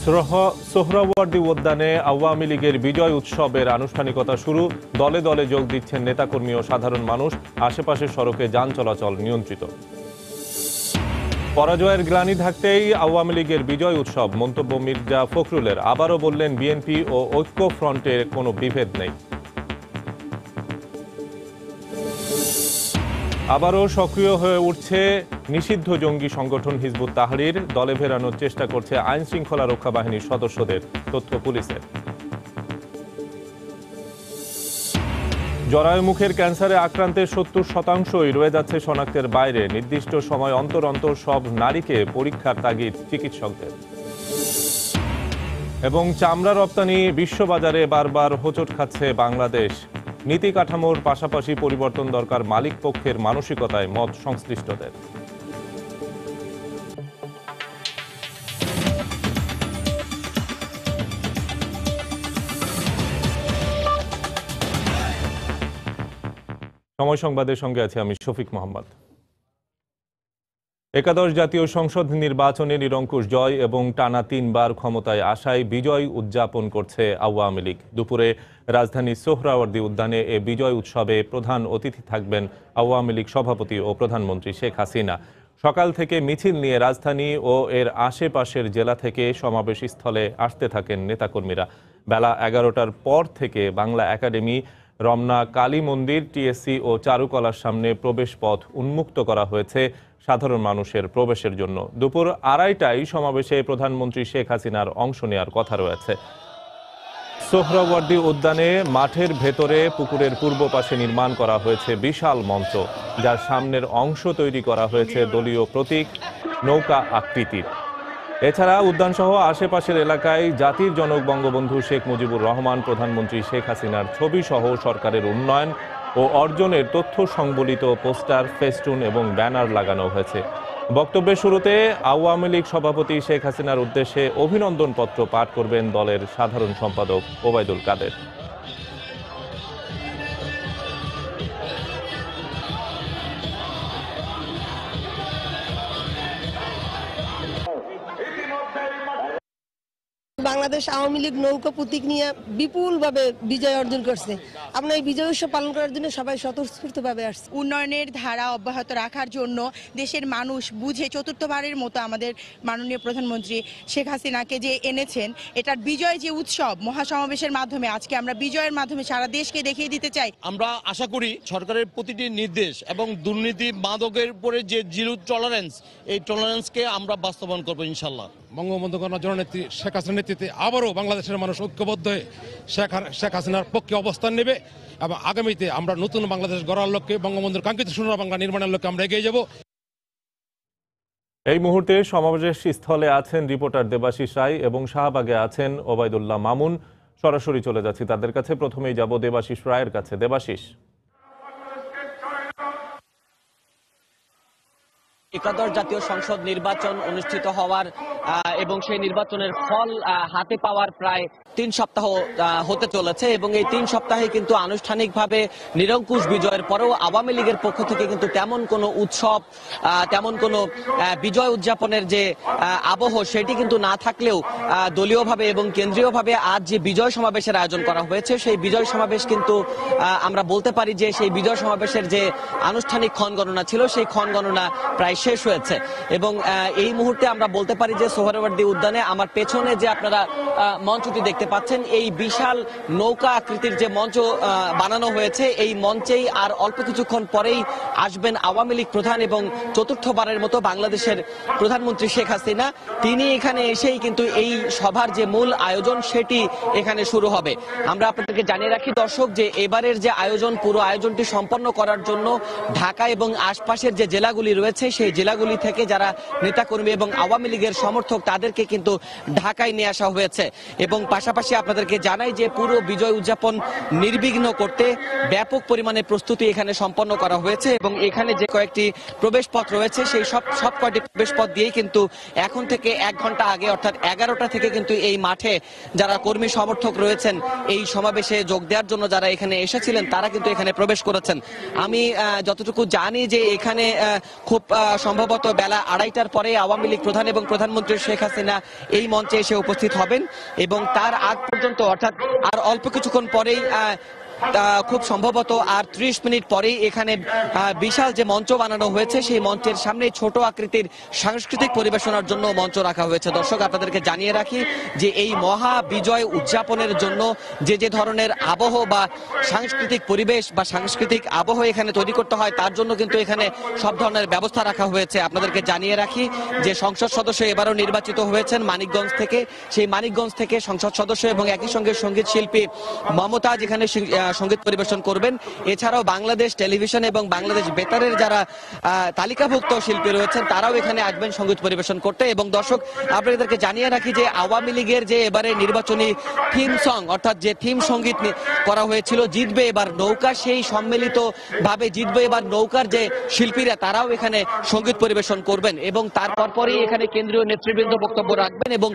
সোহরাওয়ার্দী উদ্যানে আওয়ামী লীগের বিজয় উৎসবের আনুষ্ঠানিকতা শুরু। দলে দলে যোগ দিচ্ছেন নেতাকর্মী ও সাধারণ মানুষ। আশেপাশের সড়কে যান চলাচল নিয়ন্ত্রিত। পরাজয়ের গ্লানি ঢাকতেই আওয়ামী লীগের বিজয় উৎসব। মন্তব্য মির্জা ফখরুলের। আবারও বললেন, বিএনপি ও ঐক্য ফ্রন্টের কোনো বিভেদ নেই। আবারও সক্রিয় হয়ে উঠছে নিষিদ্ধ জঙ্গি সংগঠন হিজবুত তাহরির। দলে ফেরানোর চেষ্টা করছে আইন শৃঙ্খলা রক্ষা বাহিনীর সদস্যদের, তথ্য পুলিশের। জরায়ু মুখের ক্যান্সারে আক্রান্তের ৭০% রয়ে যাচ্ছে শনাক্তের বাইরে। নির্দিষ্ট সময় অন্তর অন্তর সব নারীকে পরীক্ষার তাগিদ চিকিৎসকদের। এবং চামড়া রপ্তানি বিশ্ববাজারে বারবার হোঁচট খাচ্ছে বাংলাদেশ। নীতি কাঠামোর পাশাপাশি পরিবর্তন দরকার মালিক পক্ষের মানসিকতায়, মত সংশ্লিষ্টদের। সময় সংবাদের সঙ্গে আছি আমি শফিক মোহাম্মদ। একাদশ জাতীয় সংসদ নির্বাচনে নিরঙ্কুশ জয় এবং টানা ৩ বার ক্ষমতায় আসায় বিজয় উদযাপন করছে আওয়ামী লীগ। দুপুরে রাজধানীর সোহরাওয়ার্দী উদ্যানে এ বিজয় উৎসবে প্রধান অতিথি থাকবেন আওয়ামী লীগ সভাপতি ও প্রধানমন্ত্রী শেখ হাসিনা। সকাল থেকে মিছিল নিয়ে রাজধানী ও এর আশেপাশের জেলা থেকে সমাবেশ স্থলে আসতে থাকেন নেতাকর্মীরা। বেলা ১১টার পর থেকে বাংলা একাডেমি, রমনা কালী মন্দির, টিএসসি ও চারুকলার সামনে প্রবেশ পথ উন্মুক্ত করা হয়েছে সাধারণ মানুষের প্রবেশের জন্য। দুপুর ২:৩০টায় সমাবেশে প্রধানমন্ত্রী শেখ হাসিনার অংশ নেওয়ার কথা রয়েছে। সোহরাওয়ার্দী উদ্যানে মাঠের ভেতরে পুকুরের পূর্ব পাশে নির্মাণ করা হয়েছে বিশাল মঞ্চ, যার সামনের অংশ তৈরি করা হয়েছে দলীয় প্রতীক নৌকা আকৃতির। এছাড়া উদ্যানসহ আশেপাশের এলাকায় জাতির জনক বঙ্গবন্ধু শেখ মুজিবুর রহমান, প্রধানমন্ত্রী শেখ হাসিনার ছবি সহ সরকারের উন্নয়ন ও অর্জনের তথ্য সংবলিত পোস্টার, ফেস্টুন এবং ব্যানার লাগানো হয়েছে। বক্তব্যের শুরুতে আওয়ামী লীগ সভাপতি শেখ হাসিনার উদ্দেশ্যে অভিনন্দন পত্র পাঠ করবেন দলের সাধারণ সম্পাদক ওবায়দুল কাদের। বাংলাদেশ আওয়ামী লীগ নৌকা প্রতীক নিয়ে বিপুলভাবে বিজয় অর্জন করছে। আমরা এই বিজয় উৎসব পালন করার জন্য সবাই স্বতঃস্ফূর্তভাবে আসছে। উন্নয়নের ধারা অব্যাহত রাখার জন্য দেশের মানুষ বুঝে চতুর্থবারের মতো আমাদের মাননীয় প্রধানমন্ত্রী শেখ হাসিনাকে যে এনেছেন, এটার বিজয় যে উৎসব মহাসমাবেশের মাধ্যমে আজকে আমরা বিজয়ের মাধ্যমে সারা দেশকে দেখিয়ে দিতে চাই। আমরা আশা করি সরকারের প্রতিটি নির্দেশ এবং দুর্নীতি মাদকের উপরে যে জিরো টলারেন্স, এই টলারেন্সকে আমরা বাস্তবায়ন করবো ইনশাল্লাহ। বঙ্গবন্ধু কন্যা জননেত্রী শেখ হাসিনার নেতৃত্বে আবারও বাংলাদেশের মানুষ ঐক্যবদ্ধ হয়ে শেখ হাসিনার পক্ষে অবস্থান নেবে এবং আগামীতে আমরা নতুন বাংলাদেশ গড়ার লক্ষ্যে, বঙ্গবন্ধুর কাঙ্ক্ষিত সোনার বাংলা নির্মাণের লক্ষ্যে আমরা এগিয়ে যাব। এই মুহূর্তে সমাবেশ স্থলে আছেন রিপোর্টার দেবাশিস রায় এবং শাহবাগে আছেন ওবায়দুল্লাহ মামুন। সরাসরি চলে যাচ্ছি তাদের কাছে। প্রথমেই যাব দেবাশিস রায়ের কাছে। দেবাশিস, একাদশ জাতীয় সংসদ নির্বাচন অনুষ্ঠিত হওয়ার এবং সেই নির্বাচনের ফল হাতে পাওয়ার প্রায় ৩ সপ্তাহ হতে চলেছে এবং এই ৩ সপ্তাহে কিন্তু আনুষ্ঠানিকভাবে নিরঙ্কুশ বিজয়ের পরেও আওয়ামী লীগের পক্ষ থেকে কিন্তু তেমন কোনো উৎসব, তেমন কোনো বিজয় উদযাপনের যে আবহ, সেটি কিন্তু না থাকলেও দলীয়ভাবে এবং কেন্দ্রীয়ভাবে আজ যে বিজয় সমাবেশের আয়োজন করা হয়েছে, সেই বিজয় সমাবেশ কিন্তু আমরা বলতে পারি যে সেই বিজয় সমাবেশের যে আনুষ্ঠানিক ক্ষণগণনা ছিল, সেই ক্ষণগণনা প্রায় শেষ হয়েছে। এবং এই মুহূর্তে আমরা বলতে পারি যে সোহরাওয়ার্দী উদ্যানে আমার পেছনে যে আপনারা মঞ্চটি দেখতে পাচ্ছেন, এই বিশাল নৌকা আকৃতির যে মঞ্চ বানানো হয়েছে, এই মঞ্চেই আর অল্প কিছুক্ষণ পরেই আসবেন আওয়ামী লীগ প্রধান এবং চতুর্থবারের মতো বাংলাদেশের প্রধানমন্ত্রী শেখ হাসিনা। তিনি এখানে এসেই কিন্তু এই সভার যে মূল আয়োজন, সেটি এখানে শুরু হবে। আমরা আপনাদেরকে জানিয়ে রাখি দর্শক, যে এবারের যে আয়োজন, পুরো আয়োজনটি সম্পন্ন করার জন্য ঢাকা এবং আশপাশের যে জেলাগুলি রয়েছে, সেই জেলাগুলি থেকে যারা নেতাকর্মী এবং আওয়ামী লীগের সমর্থক, তাদেরকে কিন্তু ঢাকায় নিয়ে আসা হয়েছে এবং পাশাপাশি পাশাপাশি আপনাদেরকে জানাই যে পুরো বিজয় উদযাপন নির্বিঘ্ন করতে ব্যাপক পরিমাণে প্রস্তুতি এখানে সম্পন্ন করা হয়েছে এবং এখানে যে কয়েকটি প্রবেশ পথ রয়েছে সেই সব কয়টি প্রবেশ পথ দিয়েই কিন্তু এখন থেকে 1 ঘন্টা আগে অর্থাৎ 11টা থেকে কিন্তু এই মাঠে যারা কর্মী সমর্থক রয়েছেন এই সমাবেশে যোগ দেওয়ার জন্য যারা এখানে এসেছিলেন তারা কিন্তু এখানে প্রবেশ করেছেন। আমি যতটুকু জানি যে এখানে খুব সম্ভবত বেলা 2:30টার পরে আওয়ামী লীগ প্রধান এবং প্রধানমন্ত্রী শেখ হাসিনা এই মঞ্চে এসে উপস্থিত হবেন এবং তার আগ পর্যন্ত অর্থাৎ আর অল্প কিছুক্ষণ পরেই খুব সম্ভবত আর 30 মিনিট পরেই এখানে বিশাল যে মঞ্চ বানানো হয়েছে সেই মঞ্চের সামনে ছোট আকৃতির সাংস্কৃতিক পরিবেশনার জন্য মঞ্চ রাখা হয়েছে। দর্শক আপনাদেরকে জানিয়ে রাখি যে এই মহা বিজয় উদযাপনের জন্য যে ধরনের আবহ বা সাংস্কৃতিক পরিবেশ বা সাংস্কৃতিক আবহ এখানে তৈরি করতে হয় তার জন্য কিন্তু এখানে সব ধরনের ব্যবস্থা রাখা হয়েছে। আপনাদেরকে জানিয়ে রাখি যে সংসদ সদস্য এবারও নির্বাচিত হয়েছেন মানিকগঞ্জ থেকে, সেই মানিকগঞ্জ থেকে সংসদ সদস্য এবং একই সঙ্গে সঙ্গীত শিল্পী মমতাজ এখানে সঙ্গীত পরিবেশন করবেন। এছাড়াও বাংলাদেশ টেলিভিশন এবং বাংলাদেশ বেতারের যারা তালিকাভুক্ত শিল্পী রয়েছেন তারাও এখানে আসবেন সঙ্গীত পরিবেশন করতে। এবং দর্শক আপনাদেরকে জানিয়ে রাখি যে আওয়ামী লীগের যে এবারে নির্বাচনী থিম সং অর্থাৎ যে থিম সঙ্গীত করা হয়েছিল জিতবে এবার নৌকা, সেই সম্মিলিত ভাবে জিতবে এবার নৌকার যে শিল্পীরা তারাও এখানে সঙ্গীত পরিবেশন করবেন এবং তারপর পরেই এখানে কেন্দ্রীয় নেতৃবৃন্দ বক্তব্য রাখবেন এবং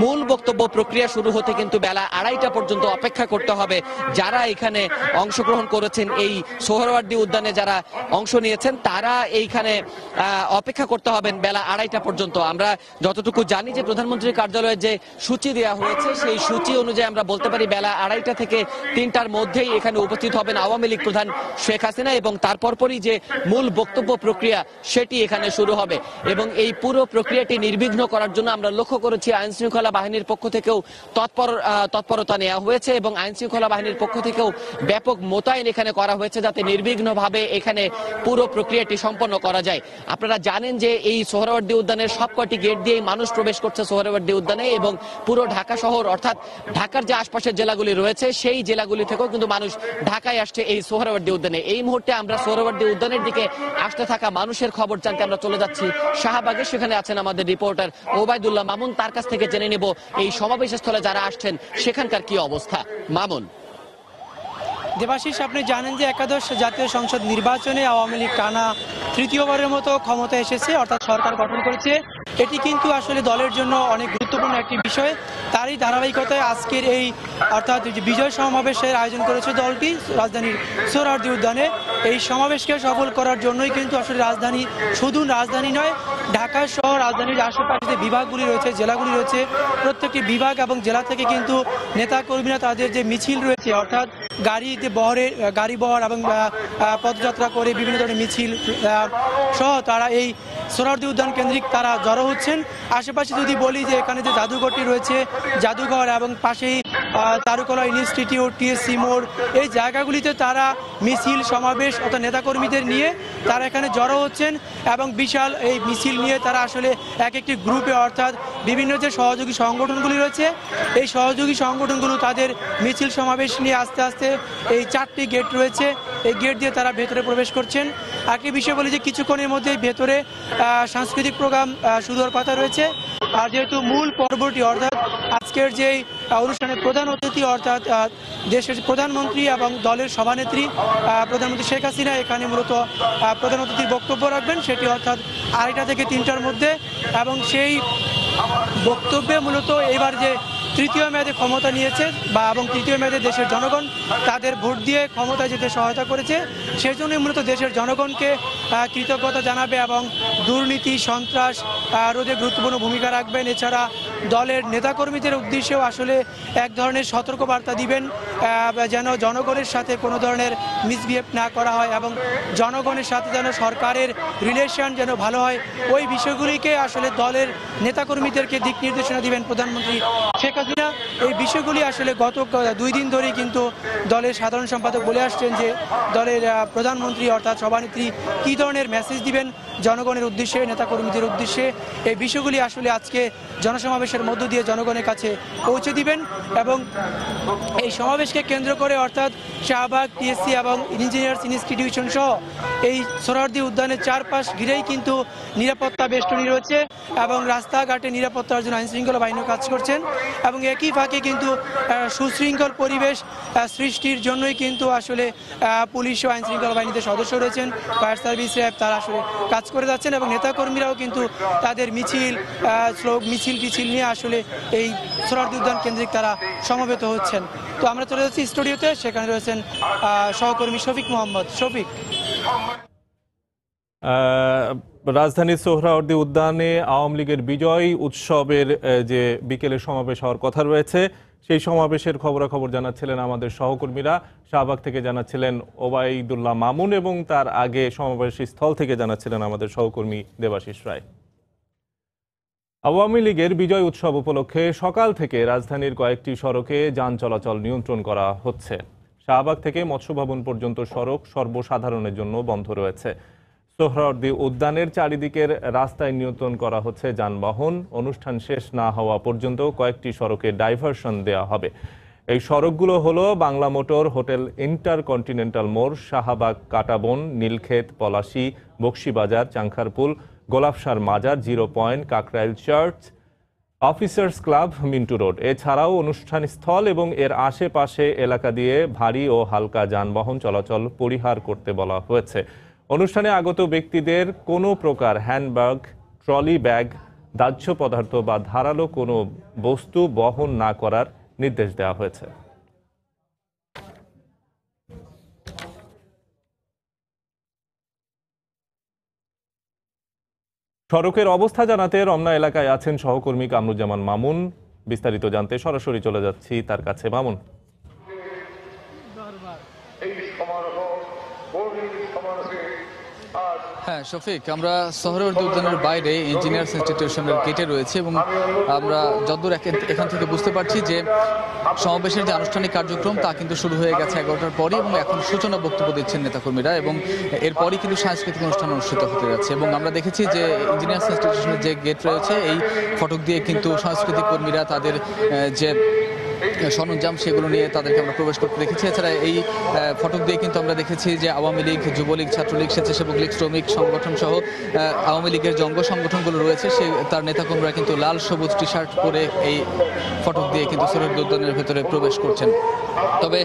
মূল বক্তব্য প্রক্রিয়া শুরু হতে কিন্তু বেলা 2:30টা পর্যন্ত অপেক্ষা করতে হবে। যারা এখানে অংশগ্রহণ করেছেন এই সোহরাওয়ার্দী উদ্যানে যারা অংশ নিয়েছেন তারা এইখানে অপেক্ষা করতে হবেন বেলা 2:30টা পর্যন্ত। আমরা যতটুকু জানি যে প্রধানমন্ত্রীর কার্যালয়ে যে সূচি দেওয়া হয়েছে সেই সূচি অনুযায়ী আমরা বলতে পারি বেলা 2:30টা থেকে 3টার মধ্যেই এখানে উপস্থিত হবেন আওয়ামী লীগ প্রধান শেখ হাসিনা এবং তারপর পরই যে মূল বক্তব্য প্রক্রিয়া সেটি এখানে শুরু হবে এবং এই পুরো প্রক্রিয়াটি নির্বিঘ্ন করার জন্য আমরা লক্ষ্য করেছি আইন শৃঙ্খলা বাহিনীর পক্ষ থেকেও তৎপরতা নেওয়া হয়েছে এবং আইন শৃঙ্খলা বাহিনীর পক্ষ থেকেও ব্যাপক মোতায়েন এখানে করা হয়েছে যাতে নির্বিঘ্নভাবে এখানে পুরো প্রক্রিয়াটি সম্পন্ন করা যায়। আপনারা জানেন যে এই সোহরাওয়ার্দী উদ্যানের সবকটি গেট দিয়েই মানুষ প্রবেশ করছে সোহরাওয়ার্দী উদ্যানে এবং পুরো ঢাকা শহর অর্থাৎ ঢাকার যে আশপাশের জেলাগুলি রয়েছে সেই জেলাগুলি থেকেও কিন্তু মানুষ ঢাকায় আসছে এই সোহরাওয়ার্দী উদ্যানে। এই মুহূর্তে আমরা সোহরাওয়ার্দী উদ্যানের দিকে আসতে থাকা মানুষের খবর জানতে আমরা চলে যাচ্ছি শাহবাগে। সেখানে আছেন আমাদের রিপোর্টার ওবায়দুল্লাহ মামুন, তার কাছ থেকে জেনে নেব এই সমাবেশ স্থলে যারা আসছেন সেখানকার কি অবস্থা। মামুন। দেবাশিস, আপনি জানেন যে একাদশ জাতীয় সংসদ নির্বাচনে আওয়ামী লীগ টানা তৃতীয়বারের মতো ক্ষমতা এসেছে অর্থাৎ সরকার গঠন করেছে। এটি কিন্তু আসলে দলের জন্য অনেক গুরুত্বপূর্ণ একটি বিষয়। তারই ধারাবাহিকতায় আজকের এই অর্থাৎ বিজয় সমাবেশের আয়োজন করেছে দলটি রাজধানীর সোহরাওয়ার্দী উদ্যানে। এই সমাবেশকে সফল করার জন্যই কিন্তু আসলে রাজধানী, শুধু রাজধানী নয় ঢাকা সহ রাজধানীর আশেপাশে যে বিভাগগুলি রয়েছে, জেলাগুলি রয়েছে, প্রত্যেকটি বিভাগ এবং জেলা থেকে কিন্তু নেতাকর্মীরা তাদের যে মিছিল রয়েছে অর্থাৎ গাড়ি বহর এবং পদযাত্রা করে বিভিন্ন ধরনের মিছিল সহ তারা এই সোহরাওয়ার্দী উদ্যান কেন্দ্রিক তারা জড়ো হচ্ছেন। আশেপাশে যদি বলি যে এখানে যে জাদুঘরটি রয়েছে, জাদুঘর এবং পাশেই চারুকলা ইনস্টিটিউট, টিএসসি মোড়, এই জায়গাগুলিতে তারা মিছিল সমাবেশ অর্থাৎ নেতাকর্মীদের নিয়ে তারা এখানে জড়ো হচ্ছেন এবং বিশাল এই মিছিল নিয়ে তারা আসলে এক একটি গ্রুপে অর্থাৎ বিভিন্ন যে সহযোগী সংগঠনগুলি রয়েছে এই সহযোগী সংগঠনগুলো তাদের মিছিল সমাবেশ নিয়ে আস্তে আস্তে এই 4টি গেট রয়েছে, এই গেট দিয়ে তারা ভেতরে প্রবেশ করছেন। একটি বিষয় বলি যে কিছুক্ষণের মধ্যে ভেতরে সাংস্কৃতিক প্রোগ্রাম শুরু হওয়ার কথা রয়েছে। আর যেহেতু মূল পর্বটি অর্থাৎ আজকের যে অনুষ্ঠানের প্রধান অতিথি অর্থাৎ দেশের প্রধানমন্ত্রী এবং দলের সভানেত্রী প্রধানমন্ত্রী শেখ হাসিনা এখানে মূলত প্রধান অতিথির বক্তব্য রাখবেন, সেটি অর্থাৎ 2:30 থেকে 3টার মধ্যে। এবং সেই বক্তব্যে মূলত এবার যে তৃতীয় মেয়াদে ক্ষমতা নিয়েছে এবং তৃতীয় মেয়াদে দেশের জনগণ তাদের ভোট দিয়ে ক্ষমতায় যেতে সহায়তা করেছে, সেই জন্যই মূলত দেশের জনগণকে কৃতজ্ঞতা জানাবে এবং দুর্নীতি সন্ত্রাস রোধে গুরুত্বপূর্ণ ভূমিকা রাখবেন। এছাড়া দলের নেতাকর্মীদের উদ্দেশ্যেও আসলে এক ধরনের সতর্কবার্তা দিবেন যেন জনগণের সাথে কোনো ধরনের মিসবিহেভ না করা হয় এবং জনগণের সাথে যেন সরকারের রিলেশন যেন ভালো হয়, ওই বিষয়গুলিকে আসলে দলের নেতাকর্মীদেরকে দিক নির্দেশনা দিবেন প্রধানমন্ত্রী শেখ হাসিনা। এই বিষয়গুলি আসলে গত 2 দিন ধরেই কিন্তু দলের সাধারণ সম্পাদক বলে আসছেন যে দলের প্রধানমন্ত্রী অর্থাৎ সভানেত্রী কী ধরনের মেসেজ দিবেন জনগণের উদ্দেশ্যে, নেতাকর্মীদের উদ্দেশ্যে। এই বিষয়গুলি আসলে আজকে জনসমাবেশে সমাবেশের মধ্য দিয়ে জনগণের কাছে পৌঁছে দিবেন। এবং এই সমাবেশকে কেন্দ্র করে অর্থাৎ শাহবাগ, টিএসসি এবং ইঞ্জিনিয়ার্স ইনস্টিটিউশন সহ এই সোহরাওয়ার্দী উদ্যানের চারপাশ ঘিরেই কিন্তু নিরাপত্তা বেষ্টনী রয়েছে এবং রাস্তাঘাটে নিরাপত্তার জন্য আইনশৃঙ্খলা বাহিনী কাজ করছেন। এবং একই ফাঁকে কিন্তু সুশৃঙ্খল পরিবেশ সৃষ্টির জন্যই কিন্তু আসলে পুলিশ ও আইনশৃঙ্খলা বাহিনীতে সদস্য রয়েছেন, ফায়ার সার্ভিস, র্যাব, তারা আসলে কাজ করে যাচ্ছেন। এবং নেতাকর্মীরাও কিন্তু তাদের মিছিল টিছিল নিয়ে আসলে এই সোহরাওয়ার্দী উদ্যান কেন্দ্রিক তারা সমবেত হচ্ছেন। তো আমরা চলে যাচ্ছি স্টুডিওতে, সেখানে রয়েছেন সহকর্মী শফিক মোহাম্মদ। শফিক, রাজধানীর সোহরাওয়ার্দী উদ্যানে আওয়ামী লীগের বিজয় উৎসবের যে বিকেলে সমাবেশ হওয়ার কথা রয়েছে, সেই সমাবেশের খবরাখবর জানাচ্ছিলেন আমাদের সহকর্মীরা। শাহবাগ থেকে জানাচ্ছিলেন ওবায়দুল্লাহ মামুন এবং তার আগে সমাবেশ স্থল থেকে জানাচ্ছিলেন আমাদের সহকর্মী দেবাশিস রায়। আওয়ামী লীগের বিজয় উৎসব উপলক্ষে সকাল থেকে রাজধানীর কয়েকটি সড়কে যান চলাচল নিয়ন্ত্রণ করা হচ্ছে। শাহবাগ থেকে মৎস্য ভবন পর্যন্ত সড়ক সর্বসাধারণের জন্য বন্ধ রয়েছে। সোহরাওয়ার্দী উদ্যানের চারিদিকের রাস্তায় নিয়ন্ত্রণ করা হচ্ছে যানবাহন। অনুষ্ঠান শেষ না হওয়া পর্যন্ত কয়েকটি সড়কে ডাইভারশন দেওয়া হবে। এই সড়কগুলো হলো বাংলা মোটর, হোটেল ইন্টারকন্টিনেন্টাল মোড়, শাহবাগ, কাটাবন, নীলক্ষেত, পলাশী, বক্সিবাজার, চাংখারপুল, গোলাপসার মাজার, 0 point, Kakrail church, officers club, Mintu road. এছাড়াও অনুষ্ঠান স্থল এবং এর আশেপাশে এলাকা দিয়ে ভারী ও হালকা যানবাহন চলাচল পরিহার করতে বলা হয়েছে। অনুষ্ঠানে আগত ব্যক্তিদের কোনো প্রকার হ্যান্ডব্যাগ, ট্রলি ব্যাগ, দাহ্য পদার্থ বা ধারালো কোনো বস্তু বহন না করার নির্দেশ দেওয়া হয়েছে। সড়কের অবস্থা জানাতে রমনা এলাকায় আছেন সহকর্মী কামরুজ্জামান মামুন। বিস্তারিত জানতে সরাসরি চলে যাচ্ছি তার কাছে। মামুন, হ্যাঁ শফিক, আমরা সোহরাওয়ার্দী উদ্যানের বাইরে ইঞ্জিনিয়ার্স ইনস্টিটিউশনের গেটে রয়েছে এবং আমরা যতদূর এখান থেকে বুঝতে পারছি যে সমাবেশের যে আনুষ্ঠানিক কার্যক্রম তা কিন্তু শুরু হয়ে গেছে 11টার পরই এবং এখন সূচনা বক্তব্য দিচ্ছেন নেতাকর্মীরা এবং এরপরই কিন্তু সাংস্কৃতিক অনুষ্ঠান অনুষ্ঠিত হতে যাচ্ছে। এবং আমরা দেখেছি যে ইঞ্জিনিয়ার্স ইনস্টিটিউশনের যে গেট রয়েছে এই ফটক দিয়ে কিন্তু সাংস্কৃতিক কর্মীরা তাদের যে সরঞ্জাম সেগুলো নিয়ে তাদেরকে আমরা প্রবেশ করতে দেখেছি। এছাড়া এই ফটক দিয়ে কিন্তু আমরা দেখেছি যে আওয়ামী লীগ, যুবলীগ, ছাত্রলীগ, স্বেচ্ছাসেবক লীগ, শ্রমিক সংগঠন সহ আওয়ামী লীগের যে অঙ্গ সংগঠনগুলো রয়েছে তার নেতাকর্মীরা কিন্তু লাল সবুজ টি শার্ট পরে এই ফটক দিয়ে কিন্তু সোহরাওয়ার্দী উদ্যানের ভেতরে প্রবেশ করছেন। তবে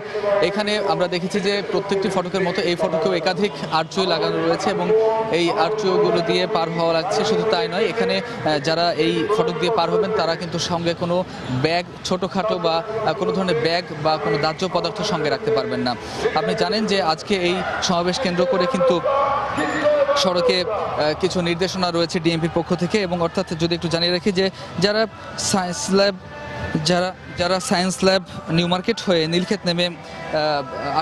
এখানে আমরা দেখেছি যে প্রত্যেকটি ফটকের মতো এই ফটকেও একাধিক আর্চওয়ে লাগানো রয়েছে এবং এই আর্চওয়েগুলো দিয়ে পার হওয়া লাগছে। শুধু তাই নয়, এখানে যারা এই ফটক দিয়ে পার হবেন তারা কিন্তু সঙ্গে কোনো ব্যাগ, ছোটোখাটো বা কোনো ধরনের ব্যাগ বা কোনো দাহ্য পদার্থ সঙ্গে রাখতে পারবেন না। আপনি জানেন যে আজকে এই সমাবেশ কেন্দ্র করে কিন্তু সড়কে কিছু নির্দেশনা রয়েছে ডিএমপির পক্ষ থেকে এবং অর্থাৎ যদি একটু জানিয়ে রাখি যে যারা সায়েন্স ল্যাব নিউ মার্কেট হয়ে নীলক্ষেত নেমে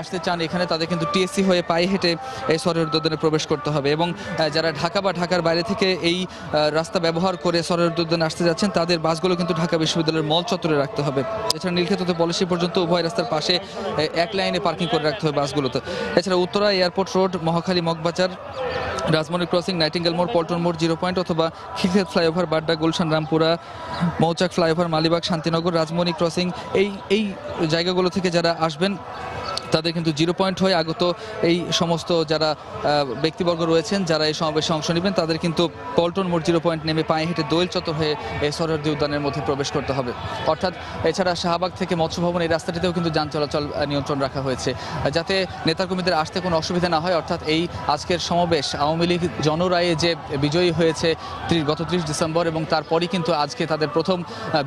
আসতে চান এখানে, তাদের কিন্তু টিএসসি হয়ে পায়ে হেঁটে এই সোহরাওয়ার্দী উদ্যানে প্রবেশ করতে হবে এবং যারা ঢাকা বা ঢাকার বাইরে থেকে এই রাস্তা ব্যবহার করে সোহরাওয়ার্দী উদ্যানে আসতে যাচ্ছেন তাদের বাসগুলো কিন্তু ঢাকা বিশ্ববিদ্যালয়ের মল চত্বরে রাখতে হবে। এছাড়া নীলক্ষেত হতে পলাশী পর্যন্ত উভয় রাস্তার পাশে এক লাইনে পার্কিং করে রাখতে হবে বাসগুলোতে। এছাড়া Uttara, airport road, Mohakhali, Moghbazar, Rajmani crossing, nightingale মোড়, পল্টন মোড়, 0 পয়েন্ট অথবা খিলক্ষেত ফ্লাইওভার, বাড্ডা, গুলশান, রামপুরা, মৌচাক ফ্লাইওভার, মালিবাগ, শান্তিনগর, রাজমণি ক্রসিং এই জায়গাগুলো থেকে যারা আসবেন তাদের কিন্তু 0 পয়েন্ট হয়ে আগত এই সমস্ত যারা ব্যক্তিবর্গ রয়েছেন যারা এই সমাবেশে অংশ নেবেন তাদের কিন্তু পল্টন মোড় 0 পয়েন্ট নেমে পায়ে হেঁটে দোয়েল চত্বর হয়ে এই সোহরাওয়ার্দী উদ্যানের মধ্যে প্রবেশ করতে হবে। অর্থাৎ এছাড়া শাহবাগ থেকে মৎস্য ভবন এই রাস্তাটিতেও কিন্তু যান চলাচল নিয়ন্ত্রণ রাখা হয়েছে যাতে নেতাকর্মীদের আসতে কোনো অসুবিধা না হয়। অর্থাৎ এই আজকের সমাবেশ আওয়ামী লীগ জনরায়ে যে বিজয়ী হয়েছে গত 30 ডিসেম্বর এবং তারপরই কিন্তু আজকে তাদের প্রথম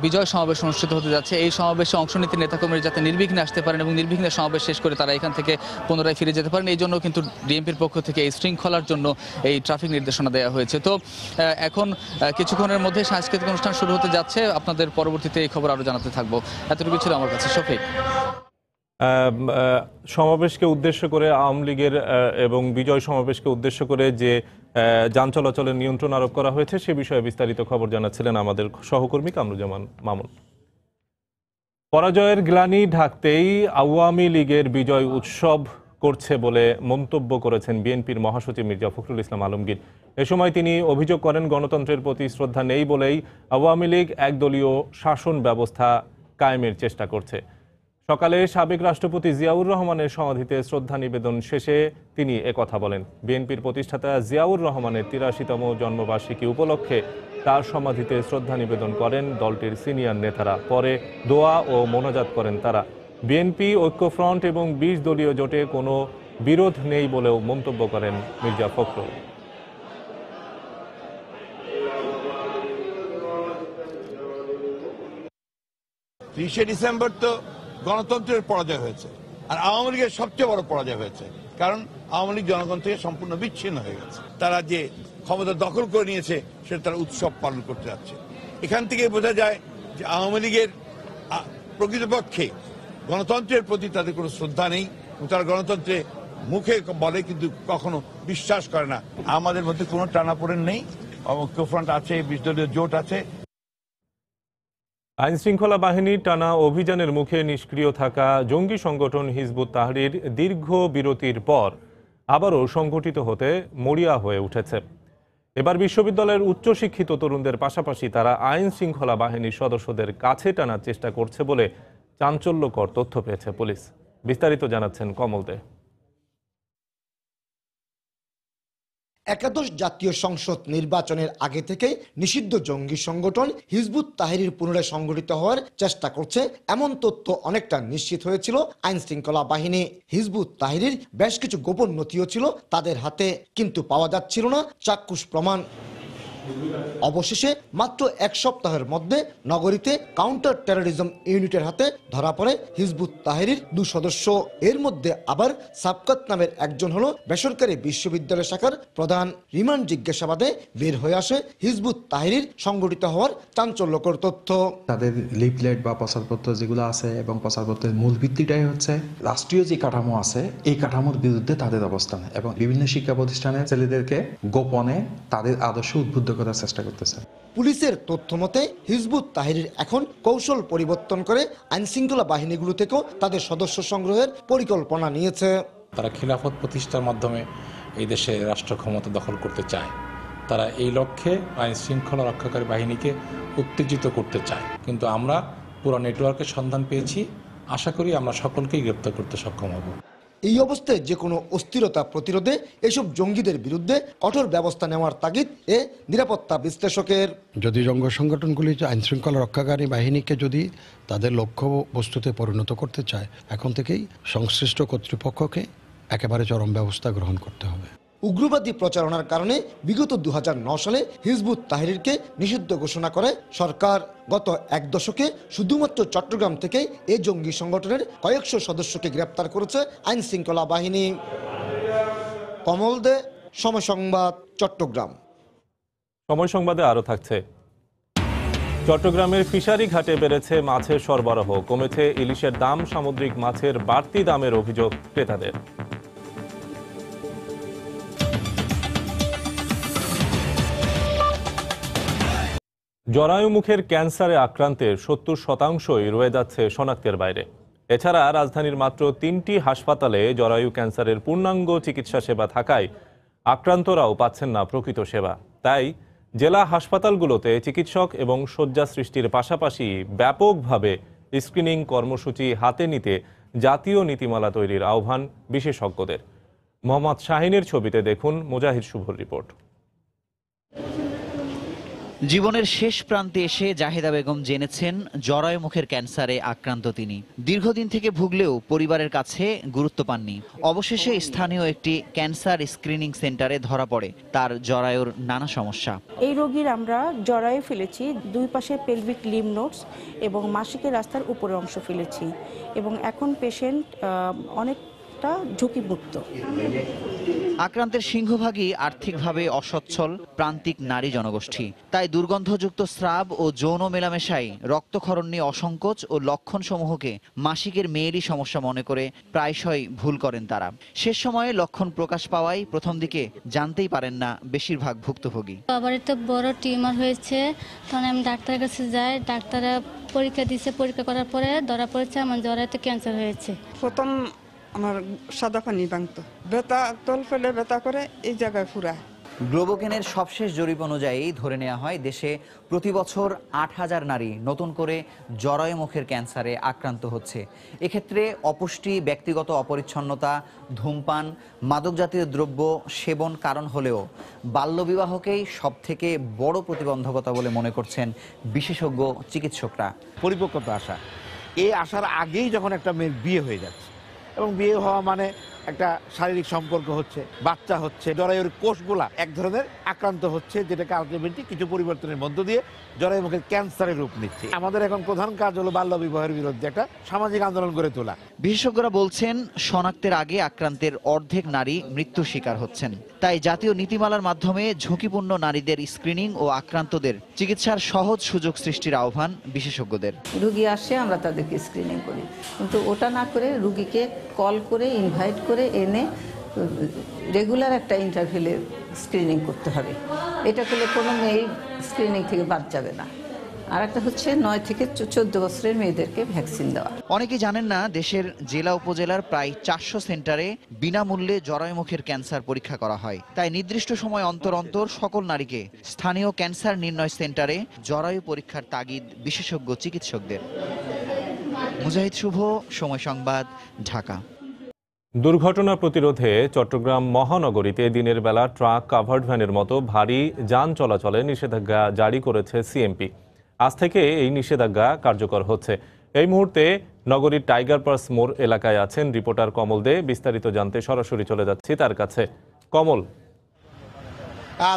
বিজয় সমাবেশ অনুষ্ঠিত হতে যাচ্ছে। এই সমাবেশে অংশ নিতে নেতাকর্মীরা যাতে নির্বিঘ্নে আসতে পারেন এবং নির্বিঘ্নে সমাবেশ শেষ করে তারা এখান থেকে পুনরায় ফিরে যেতে পারেন, এই জন্য কিন্তু ডিএমপির পক্ষ থেকে এই শৃঙ্খলার জন্য এই ট্রাফিক নির্দেশনা দেওয়া হয়েছে। তো এখন কিছুক্ষণের মধ্যে সাংস্কৃতিক অনুষ্ঠান শুরু হতে যাচ্ছে, আপনাদের পরবর্তীতে এই খবর আরো জানাতে থাকবো। এতটুকু ছিল আমার কাছে। শফিক, সমাবেশকে উদ্দেশ্য করে আওয়ামী লীগের এবং বিজয় সমাবেশকে উদ্দেশ্য করে যে যান চলাচলের নিয়ন্ত্রণ আরোপ করা হয়েছে সে বিষয়ে বিস্তারিত খবর জানাচ্ছিলেন আমাদের সহকর্মী কামরুজ্জামান মামুন। পরাজয়ের গ্লানি ঢাকতেই আওয়ামী লীগের বিজয় উৎসব করছে বলে মন্তব্য করেছেন বিএনপির মহাসচিব মির্জা ফখরুল ইসলাম আলমগীর। এ সময় তিনি অভিযোগ করেন, গণতন্ত্রের প্রতি শ্রদ্ধা নেই বলেই আওয়ামী লীগ একদলীয় শাসন ব্যবস্থা কায়েমের চেষ্টা করছে। সকালে সাবেক রাষ্ট্রপতি জিয়াউর রহমানের সমাধিতে শ্রদ্ধা নিবেদন শেষে তিনি একথা বলেন। বিএনপির প্রতিষ্ঠাতা জিয়াউর রহমানের ৮৩তম জন্মবার্ষিকী উপলক্ষে তার সমাধিতে শ্রদ্ধা নিবেদন করেন দলটির সিনিয়র নেতারা। পরে দোয়া ও মোনাজাত করেন তারা। বিএনপি, ঐক্যফ্রন্ট এবং ২০ দলীয় জোটে কোনো বিরোধ নেই বলেও মন্তব্য করেন মির্জা ফখরুল। ৩০শে ডিসেম্বর তো গণতন্ত্রের পরাজয় হয়েছে, আর আওয়ামী লীগের সবচেয়ে বড় পরাজয় হয়েছে, কারণ আওয়ামী লীগ জনগণ থেকে সম্পূর্ণ বিচ্ছিন্ন হয়ে গেছে। তারা যে ক্ষমতা দখল করে নিয়েছে সেটা তারা উৎসব পালন করতে যাচ্ছে। এখান থেকে বোঝা যায় যে আওয়ামী লীগের প্রকৃতপক্ষে গণতন্ত্রের প্রতি তাদের কোনো শ্রদ্ধা নেই। তারা গণতন্ত্রে মুখে বলে কিন্তু কখনো বিশ্বাস করে না। আমাদের মধ্যে কোনো টানাপোড়েন নেই, ঐক্যফ্রন্ট আছে, ২০ দলীয় জোট আছে। আইন শৃঙ্খলা বাহিনীর টানা অভিযানের মুখে নিষ্ক্রিয় থাকা জঙ্গি সংগঠন হিজবুত তাহরির দীর্ঘ বিরতির পর আবারও সংগঠিত হতে মরিয়া হয়ে উঠেছে। এবার বিশ্ববিদ্যালয়ের উচ্চশিক্ষিত তরুণদের পাশাপাশি তারা আইন শৃঙ্খলা বাহিনীর সদস্যদের কাছে টানার চেষ্টা করছে বলে চাঞ্চল্যকর তথ্য পেয়েছে পুলিশ। বিস্তারিত জানাচ্ছেন কমল দে। একাদশ জাতীয় সংসদ নির্বাচনের আগে থেকে নিষিদ্ধ জঙ্গি সংগঠন হিজবুত তাহরির পুনরায় সংগঠিত হওয়ার চেষ্টা করছে, এমন তথ্য অনেকটা নিশ্চিত হয়েছিল আইন শৃঙ্খলা বাহিনী। হিজবুত তাহরির বেশ কিছু গোপন নথিও ছিল তাদের হাতে, কিন্তু পাওয়া যাচ্ছিল না চাক্ষুষ প্রমাণ। অবশেষে মাত্র এক সপ্তাহের মধ্যে নগরীতে কাউন্টার টেরোরিজম ইউনিটের হাতে ধরা পড়ে হিজবুত তাহরির ২ সদস্য। এর মধ্যে আবার সাবকাত নামের একজন হলো বেসরকারি বিশ্ববিদ্যালয় শাখার প্রধান। রিমান্ড জিজ্ঞাসাবাদে বের হয়ে আসে হিজবুত তাহরির সংগঠিত হওয়ার চাঞ্চল্যকর তথ্য। তাদের লিফলেট বা প্রচারপত্র যেগুলো আছে এবং প্রচারপত্রের মূল ভিত্তিটাই হচ্ছে রাষ্ট্রীয় যে কাঠামো আছে এই কাঠামোর বিরুদ্ধে তাদের অবস্থান, এবং বিভিন্ন শিক্ষা প্রতিষ্ঠানের ছেলেদেরকে গোপনে তাদের আদর্শ উদ্বুদ্ধ করার চেষ্টা করতেছে। পুলিশের তথ্য মতে হিজবুত তাহরির এখন কৌশল পরিবর্তন করে আইন শৃঙ্খলা বাহিনীগুলো থেকেও তাদের সদস্য সংগ্রহের পরিকল্পনা নিয়েছে। তারা খিলাফত প্রতিষ্ঠার মাধ্যমে এই দেশে রাষ্ট্র ক্ষমতা দখল করতে চায়। তারা এই লক্ষ্যে আইন শৃঙ্খলা রক্ষাকারী বাহিনীকে উত্তেজিত করতে চায়, কিন্তু আমরা পুরো নেটওয়ার্কের সন্ধান পেয়েছি। আশা করি আমরা সকলকেই গ্রেপ্তার করতে সক্ষম হব। এই অবস্থায় যে কোনো অস্থিরতা প্রতিরোধে এসব জঙ্গিদের বিরুদ্ধে কঠোর ব্যবস্থা নেওয়ার তাগিদ এ নিরাপত্তা বিশ্লেষকের। যদি জঙ্গি সংগঠনগুলি আইন শৃঙ্খলা রক্ষাকারী বাহিনীকে যদি তাদের লক্ষ্য বস্তুতে পরিণত করতে চায়, এখন থেকেই সংশ্লিষ্ট কর্তৃপক্ষকে একেবারে চরম ব্যবস্থা গ্রহণ করতে হবে। উগ্রবাদী প্রচারণার কারণে বিগত ২০০৯ সালে হিজবুত তাহরিরকে নিষিদ্ধ ঘোষণা করে সরকার। গত এক দশকে শুধুমাত্র চট্টগ্রাম থেকে এই জঙ্গি সংগঠনের কয়েকশো সদস্যকে গ্রেপ্তার করেছে আইন শৃঙ্খলা বাহিনী। কমল দে, সময় সংবাদ, চট্টগ্রাম। সময় সংবাদে আরও থাকছে। চট্টগ্রামের ফিশারি ঘাটে বেড়েছে মাছের সরবরাহ, কমেছে ইলিশের দাম, সামুদ্রিক মাছের বাড়তি দামের অভিযোগ ক্রেতাদের। জরায়ুমুখের ক্যান্সারে আক্রান্তের ৭০% রয়ে যাচ্ছে শনাক্তের বাইরে। এছাড়া রাজধানীর মাত্র ৩টি হাসপাতালে জরায়ু ক্যান্সারের পূর্ণাঙ্গ চিকিৎসা সেবা থাকায় আক্রান্তরাও পাচ্ছেন না প্রকৃত সেবা। তাই জেলা হাসপাতালগুলোতে চিকিৎসক এবং শয্যা সৃষ্টির পাশাপাশি ব্যাপকভাবে স্ক্রিনিং কর্মসূচি হাতে নিতে জাতীয় নীতিমালা তৈরির আহ্বান বিশেষজ্ঞদের। মোহাম্মদ শাহিনের ছবিতে দেখুন মুজাহিদ শুভর রিপোর্ট। জীবনের শেষ প্রান্তে এসে জাহেদা বেগম জেনেছেন জরায়ুমুখের ক্যান্সারে আক্রান্ত তিনি। দীর্ঘদিন থেকে ভুগলেও পরিবারের কাছে গুরুত্ব পাননি। অবশেষে স্থানীয় একটি ক্যান্সার স্ক্রিনিং সেন্টারে ধরা পড়ে তার জরায়ুর নানা সমস্যা। এই রোগীর আমরা জরায়ু ফেলেছি, 2 পাশে পেলভিক লিম্ফ নোডস এবং মাসিকের রাস্তার উপরের অংশ ফেলেছি, এবং এখন পেশেন্ট অনেকটা ঝুঁকিমুক্ত। আক্রান্তের সিংহভাগই আর্থিকভাবে অসচ্ছল প্রান্তিক নারী জনগোষ্ঠী। তাই দুর্গন্ধযুক্ত স্রাব ও যৌন মেলামেশায় রক্তক্ষরণ নিয়ে অসংকোচ ও লক্ষণসমূহকে মাসিকের মেয়েরই সমস্যা মনে করে প্রায়শই ভুল করেন তারা। শেষ সময়ে লক্ষণ প্রকাশ পাওয়ায় প্রথম দিকে জানতেই পারেন না বেশিরভাগ ভুক্তভোগী। বাবার তো বড় টিউমার হয়েছে, তখন আমি ডাক্তারের কাছে যাই, ডাক্তাররা পরীক্ষা দিয়েছে, পরীক্ষা করার পরে ধরা পড়েছে আমার জরায়ুতে ক্যান্সার হয়েছে। প্রথম আমার সাদা পানি ভাঙতো, ব্যথা তল ফেলে ব্যথা করে এই জায়গায় ফুরায়। গ্লোবোকেনের সবশেষ জরিপ অনুযায়ী ধরে নেওয়া হয় দেশে প্রতি বছর ৮,০০০ নারী নতুন করে জরায়ু মুখের ক্যান্সারে আক্রান্ত হচ্ছে। এক্ষেত্রে অপুষ্টি, ব্যক্তিগত অপরিচ্ছন্নতা, ধূমপান, মাদক জাতীয় দ্রব্য সেবন কারণ হলেও বাল্যবিবাহকেই সবথেকে বড় প্রতিবন্ধকতা বলে মনে করছেন বিশেষজ্ঞ চিকিৎসকরা। পরিপক্কতা আসা, এই আসার আগেই যখন একটা মেয়ের বিয়ে হয়ে যাচ্ছে এবং বিয়ে হওয়া মানে একটা শারীরিক সম্পর্ক হচ্ছে, বাচ্চা হচ্ছে, জরায়ুর কোষগুলা এক ধরনের আক্রান্ত হচ্ছে, যেটাকে আলটিমেটলি কিছু পরিবর্তনের মধ্য দিয়ে জরায়ু মুখের ক্যান্সারের রূপ নিচ্ছে। আমাদের এখন প্রধান কাজ হলো বাল্য বিবাহের বিরুদ্ধে একটা সামাজিক আন্দোলন গড়ে তোলা। বিশেষজ্ঞরা বলছেন শনাক্তের আগে আক্রান্তের অর্ধেক নারী মৃত্যুর শিকার হচ্ছেন। তাই জাতীয় নীতিমালার মাধ্যমে ঝুঁকিপূর্ণ নারীদের স্ক্রিনিং ও আক্রান্তদের চিকিৎসার সহজ সুযোগ সৃষ্টির আহ্বান বিশেষজ্ঞদের। রুগী আসে, আমরা তাদেরকে স্ক্রিনিং করি, কিন্তু ওটা না করে রুগীকে কল করে ইনভাইট করে এনে রেগুলার একটা ইন্টারভিউলে স্ক্রিনিং করতে হবে। এটা করলে কোনো মেয়ে স্ক্রিনিং থেকে বাদ যাবে না। আর একটা হচ্ছে 9 থেকে 14 বছরের মেয়েদেরকে ভ্যাকসিন দেওয়া। অনেকেই জানেন না, দেশের জেলা উপজেলার প্রায় 400 সেন্টারে বিনামূল্যে জরায়ু মুখের ক্যান্সার পরীক্ষা করা হয়। তাই নির্দিষ্ট সময় অন্তর অন্তর সকল নারীকে স্থানীয় ক্যান্সার নির্ণয় সেন্টারে জরায়ু পরীক্ষার তাগিদ বিশেষজ্ঞ চিকিৎসকদের। মুজাহিদ শুভ, সময় সংবাদ, ঢাকা। দুর্ঘটনা প্রতিরোধে চট্টগ্রাম মহানগরীতে দিনের বেলা ট্রাক, কাভার্ড ভ্যানের মতো ভারী যান চলাচলে নিষেধাজ্ঞা জারি করেছে সিএমপি। আজ থেকে এই নিষেধাজ্ঞা কার্যকর হচ্ছে। এই মুহূর্তে নগরীর টাইগার পাস মোড় এলাকায় আছেন রিপোর্টার কমল দে। বিস্তারিত জানতে সরাসরি চলে যাচ্ছি তার কাছে। কমল।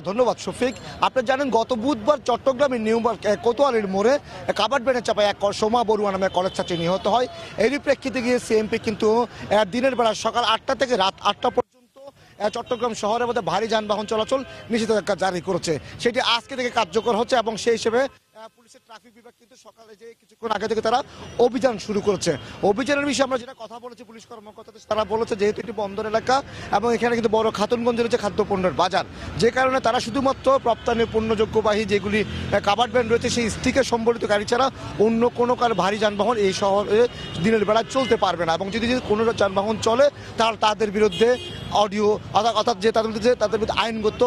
ধন্যবাদ শফিক। আপনারা জানেন গত বুধবার চট্টগ্রামের নিউ কোতোয়ালির মোড়ে কাভার্ড ভ্যানের চাপায় এক সোমা বড়ুয়া নামে কলেজ ছাত্রী নিহত হয়। এরই প্রেক্ষিতে গিয়ে সিএমপি কিন্তু দিনের বেলা সকাল 8টা থেকে রাত 8টা পর্যন্ত চট্টগ্রাম শহরের মধ্যে ভারী যানবাহন চলাচল নিষেধাজ্ঞা জারি করেছে। সেটি আজকে থেকে কার্যকর হচ্ছে এবং সেই হিসেবে পুলিশের ট্রাফিক বিভাগ কিন্তু সকালে যে কিছুক্ষণ আগে থেকে তারা অভিযান শুরু করেছে। অভিযানের বিষয়ে আমরা যেটা কথা বলেছি পুলিশ কর্মকর্তাদের, তারা বলেছে যেহেতু এটি বন্দর এলাকা এবং এখানে কিন্তু বড় খাতুনগঞ্জে রয়েছে খাদ্যপণ্যের বাজার, যে কারণে তারা শুধুমাত্র রপ্তানি পণ্যযোগ্যবাহী যেগুলি কাভার্ড ভ্যান রয়েছে সেই স্টিকার সম্বলিত গাড়ি ছাড়া অন্য কোনো ভারী যানবাহন এই শহরে দিনের বেলায় চলতে পারবে না। এবং যদি কোনো যানবাহন চলে তাদের বিরুদ্ধে অডিও অর্থাৎ যে তাদের বিরুদ্ধে আইনগত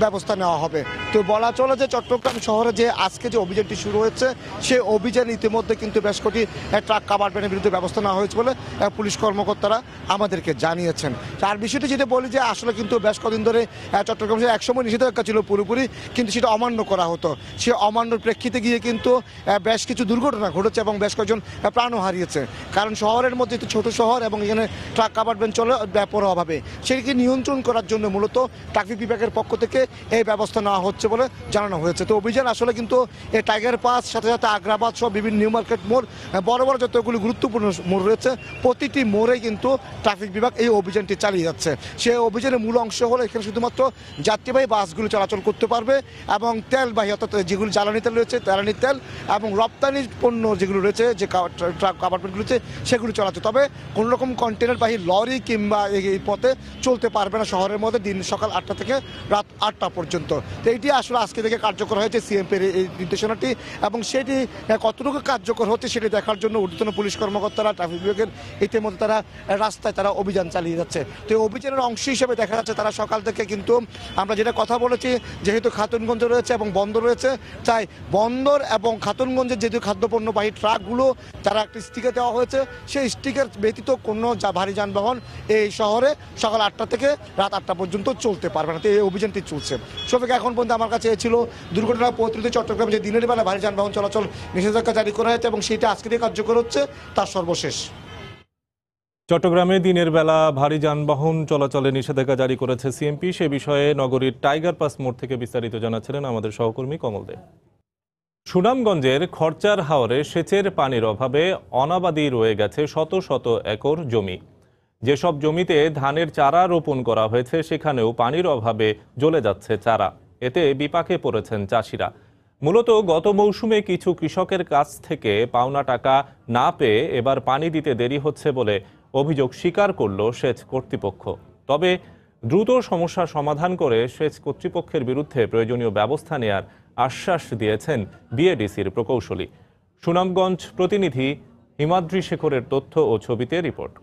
ব্যবস্থা নেওয়া হবে। তো বলা চলে যে চট্টগ্রাম শহরে যে আজকে যে অভিযানটি শুরু হয়েছে সেই অভিযান ইতিমধ্যে কিন্তু বেশ কটি ট্রাক, কাভার্ড ভ্যানের বিরুদ্ধে ব্যবস্থা নেওয়া হয়েছে বলে পুলিশ কর্মকর্তারা আমাদেরকে জানিয়েছেন। আর বিষয়টি যেটা বলি যে আসলে কিন্তু বেশ কদিন ধরে চট্টগ্রাম শহরে একসময় নিষেধাজ্ঞা ছিল পুরোপুরি, কিন্তু সেটা অমান্য করা হতো। সে অমান্যর প্রেক্ষিতে গিয়ে কিন্তু বেশ কিছু দুর্ঘটনা ঘটেছে এবং বেশ কয়েকজন প্রাণও হারিয়েছে। কারণ শহরের মধ্যে একটু ছোট শহর এবং এখানে ট্রাক, কাভার্ড ভ্যান চলে ব্যাপকভাবে, সেটিকে নিয়ন্ত্রণ করার জন্য মূলত ট্রাফিক বিভাগের পক্ষ থেকে এই ব্যবস্থা নেওয়া হচ্ছে বলে জানানো হয়েছে। তো অভিযান আসলে কিন্তু এই টাইগার পাস, সাথে সাথে আগ্রাবাদ সহ বিভিন্ন নিউ মার্কেট মোড়, বড় বড় যতগুলি গুরুত্বপূর্ণ মোড় রয়েছে প্রতিটি মোড়ে কিন্তু ট্রাফিক বিভাগ এই অভিযানটি চালিয়ে যাচ্ছে। সেই অভিযানের মূল অংশ হলো এখানে শুধুমাত্র যাত্রীবাহী বাসগুলো চলাচল করতে পারবে এবং তেলবাহী অর্থাৎ যেগুলি জ্বালানি তেল রয়েছে, জ্বালানি তেল এবং রপ্তানি পণ্য যেগুলো রয়েছে, যে ট্রাক, কাভার্ডগুলো রয়েছে সেগুলো চলাচল। তবে কোনো রকম কন্টেনারবাহী লরি কিংবা এই পথে চলতে পারবে না শহরের মধ্যে দিন সকাল 8টা থেকে রাত 8টা পর্যন্ত। তো এইটি আসলে আজকে থেকে কার্যকর হয়েছে সিএমপির এই নির্দেশনাটি, এবং সেটি কতটুকু কার্যকর হচ্ছে সেটি দেখার জন্য ঊর্ধ্বতন পুলিশ কর্মকর্তারা, ট্রাফিক বিভাগের ইতিমধ্যে তারা রাস্তায় তারা অভিযান চালিয়ে যাচ্ছে। তো এই অভিযানের অংশ হিসেবে দেখা যাচ্ছে তারা সকাল থেকে কিন্তু আমরা যেটা কথা বলেছি, যেহেতু খাতুনগঞ্জ রয়েছে এবং বন্দর রয়েছে, তাই বন্দর এবং খাতুনগঞ্জের যেহেতু খাদ্যপণ্যবাহী ট্রাকগুলো তারা একটি স্টিকার দেওয়া হয়েছে, সেই স্টিকার ব্যতীত কোনো ভারী যানবাহন এই শহরে সকাল 8টা থেকে রাত 8টা পর্যন্ত চলতে পারবে না। তো এই অভিযানটি চলছে। সবাইকে এখন পর্যন্ত আমার কাছে ছিল দুর্ঘটনা প্রতিরোধে চট্টগ্রামে যে দিনের বেলা ভারী যানবাহন চলাচল নিষেধাজ্ঞা জারি করা হয়েছে এবং সেটা আজকে থেকে কার্যকর হচ্ছে তার সর্বশেষ। চট্টগ্রামে দিনের বেলা ভারী যানবাহন চলাচলে নিষেধাজ্ঞা জারি করেছে সিএমপি। সে বিষয়ে নগরীর টাইগার পাস মোড় থেকে বিস্তারিত জানাচ্ছিলেন আমাদের সহকর্মী কমল দে। সুনামগঞ্জের খরচার হাওরে সেচের পানির অভাবে অনাবাদি রয়ে গেছে শত শত একর জমি। যেসব জমিতে ধানের চারা রোপণ করা হয়েছে সেখানেও পানির অভাবে জ্বলে যাচ্ছে চারা। এতে বিপাকে পড়েছেন চাষিরা। মূলত গত মৌসুমে কিছু কৃষকের কাছ থেকে পাওনা টাকা না পেয়ে এবার পানি দিতে দেরি হচ্ছে বলে অভিযোগ স্বীকার করল সেচ কর্তৃপক্ষ। তবে দ্রুত সমস্যার সমাধান করে সেচ কর্তৃপক্ষের বিরুদ্ধে প্রয়োজনীয় ব্যবস্থা নেয়ার আশ্বাস দিয়েছেন বিএডিসির প্রকৌশলী। সুনামগঞ্জ প্রতিনিধি হিমাদ্রি শেখরের তথ্য ও ছবিতে রিপোর্ট।